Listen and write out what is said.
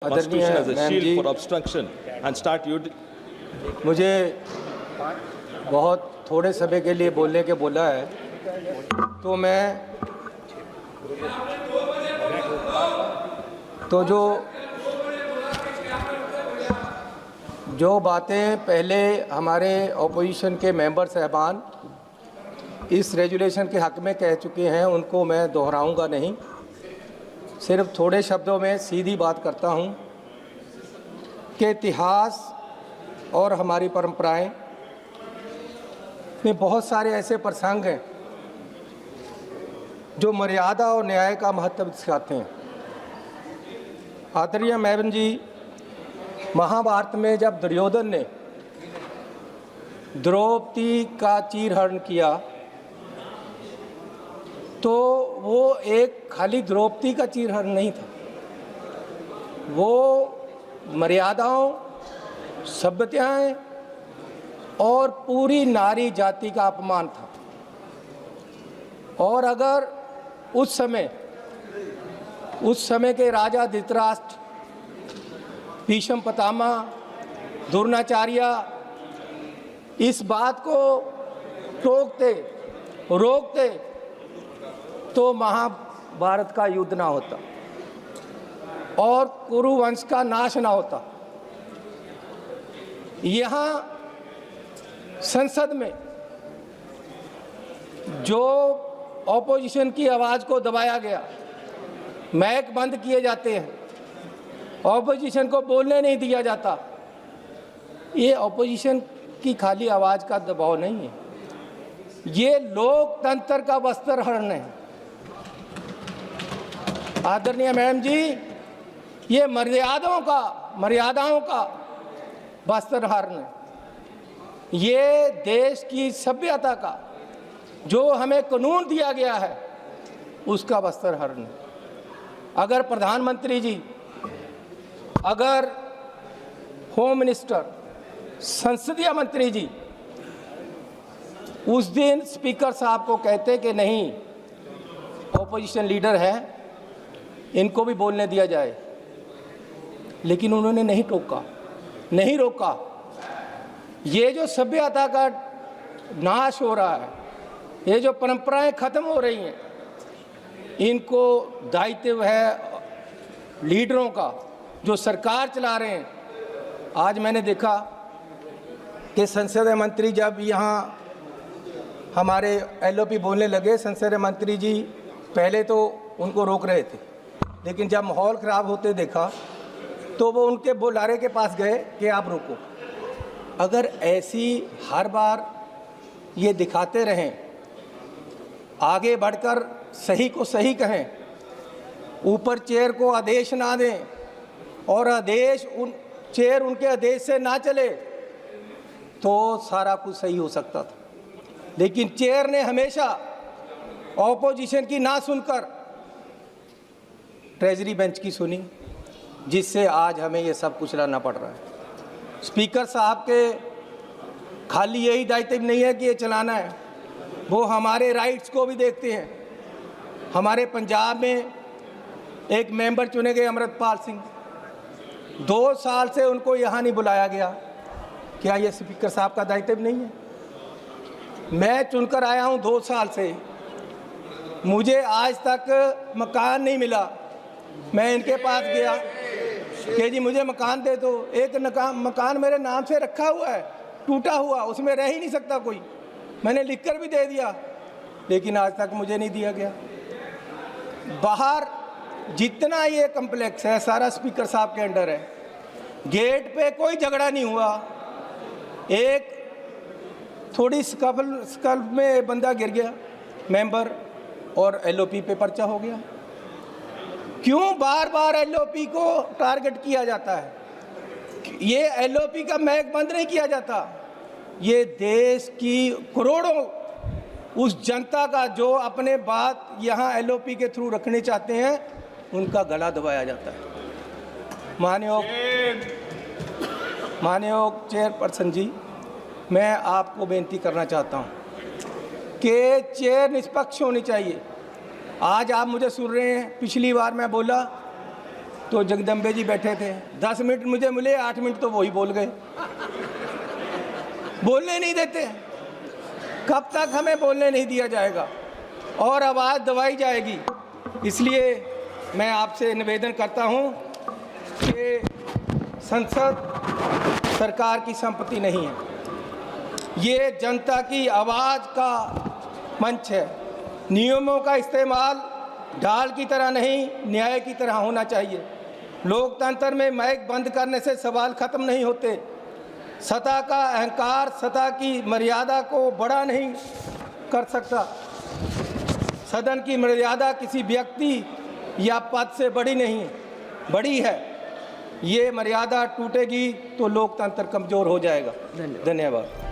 Constitution as a shield for obstruction and start मुझे बहुत थोड़े समय के लिए बोलने के बोला है, तो मैं तो जो बातें पहले हमारे ऑपोजिशन के मेंबर साहबान इस रेजुलेशन के हक़ में कह चुके हैं उनको मैं दोहराऊंगा नहीं। सिर्फ थोड़े शब्दों में सीधी बात करता हूं कि इतिहास और हमारी परंपराएं में बहुत सारे ऐसे प्रसंग हैं जो मर्यादा और न्याय का महत्व सिखाते हैं। आदरणीय मेमन जी, महाभारत में जब दुर्योधन ने द्रौपदी का चीरहरण किया तो वो एक खाली द्रौपदी का चीरहरण नहीं था, वो मर्यादाओं, सभ्यताएं और पूरी नारी जाति का अपमान था। और अगर उस समय के राजा धृतराष्ट्र, भीष्म पितामह, द्रोणाचार्य इस बात को रोकते तो महाभारत का युद्ध ना होता और कुरु वंश का नाश ना होता। यहाँ संसद में जो ऑपोजिशन की आवाज़ को दबाया गया, माइक बंद किए जाते हैं, ऑपोजिशन को बोलने नहीं दिया जाता, ये ऑपोजिशन की खाली आवाज़ का दबाव नहीं है, ये लोकतंत्र का वस्त्रहरण है। आदरणीय मैडम जी, ये मर्यादाओं का वस्त्रहरण है, ये देश की सभ्यता का जो हमें कानून दिया गया है उसका वस्त्रहरण है। अगर प्रधानमंत्री जी, अगर होम मिनिस्टर, संसदीय मंत्री जी उस दिन स्पीकर साहब को कहते कि नहीं, ऑपोजिशन लीडर है, इनको भी बोलने दिया जाए, लेकिन उन्होंने नहीं रोका। ये जो सभ्यता का नाश हो रहा है, ये जो परंपराएं खत्म हो रही हैं, इनको दायित्व है लीडरों का जो सरकार चला रहे हैं। आज मैंने देखा कि संसदीय मंत्री जब यहाँ हमारे एलओपी बोलने लगे, संसदीय मंत्री जी पहले तो उनको रोक रहे थे, लेकिन जब माहौल ख़राब होते देखा तो वो उनके बुलारे के पास गए कि आप रुको। अगर ऐसी हर बार ये दिखाते रहें, आगे बढ़कर सही को सही कहें, ऊपर चेयर को आदेश ना दें और चेयर उनके आदेश से ना चले तो सारा कुछ सही हो सकता था। लेकिन चेयर ने हमेशा ऑपोजिशन की ना सुनकर ट्रेजरी बेंच की सुनी, जिससे आज हमें ये सब कुछ लाना पड़ रहा है। स्पीकर साहब के खाली यही दायित्व नहीं है कि ये चलाना है, वो हमारे राइट्स को भी देखते हैं। हमारे पंजाब में एक मेंबर चुने गए अमृतपाल सिंह, 2 साल से उनको यहाँ नहीं बुलाया गया। क्या ये स्पीकर साहब का दायित्व नहीं है? मैं चुनकर आया हूँ 2 साल से, मुझे आज तक मकान नहीं मिला। मैं इनके पास गया कि जी मुझे मकान दे दो। एक मकान मेरे नाम से रखा हुआ है, टूटा हुआ, उसमें रह ही नहीं सकता कोई। मैंने लिखकर भी दे दिया, लेकिन आज तक मुझे नहीं दिया गया। बाहर जितना ये कम्प्लेक्स है सारा स्पीकर साहब के अंडर है। गेट पे कोई झगड़ा नहीं हुआ, एक थोड़ी स्कल में बंदा गिर गया मेंबर और एलओपी पे पर्चा हो गया। क्यों बार बार एलओपी को टारगेट किया जाता है? ये एलओपी का मैक बंद नहीं किया जाता, ये देश की करोड़ों उस जनता का जो अपने बात यहाँ एलओपी के थ्रू रखने चाहते हैं, उनका गला दबाया जाता है। माननीय चेयरपर्सन जी, मैं आपको बेनती करना चाहता हूँ कि चेयर निष्पक्ष होनी चाहिए। आज आप मुझे सुन रहे हैं, पिछली बार मैं बोला तो जगदम्बे जी बैठे थे, 10 मिनट मुझे मिले, 8 मिनट तो वही बोल गए, बोलने नहीं देते। कब तक हमें बोलने नहीं दिया जाएगा और आवाज़ दबाई जाएगी? इसलिए मैं आपसे निवेदन करता हूं कि संसद सरकार की संपत्ति नहीं है, ये जनता की आवाज़ का मंच है। नियमों का इस्तेमाल ढाल की तरह नहीं, न्याय की तरह होना चाहिए। लोकतंत्र में माइक बंद करने से सवाल खत्म नहीं होते। सत्ता का अहंकार सत्ता की मर्यादा को बड़ा नहीं कर सकता। सदन की मर्यादा किसी व्यक्ति या पद से बड़ी नहीं, बड़ी है। ये मर्यादा टूटेगी तो लोकतंत्र कमज़ोर हो जाएगा। धन्यवाद।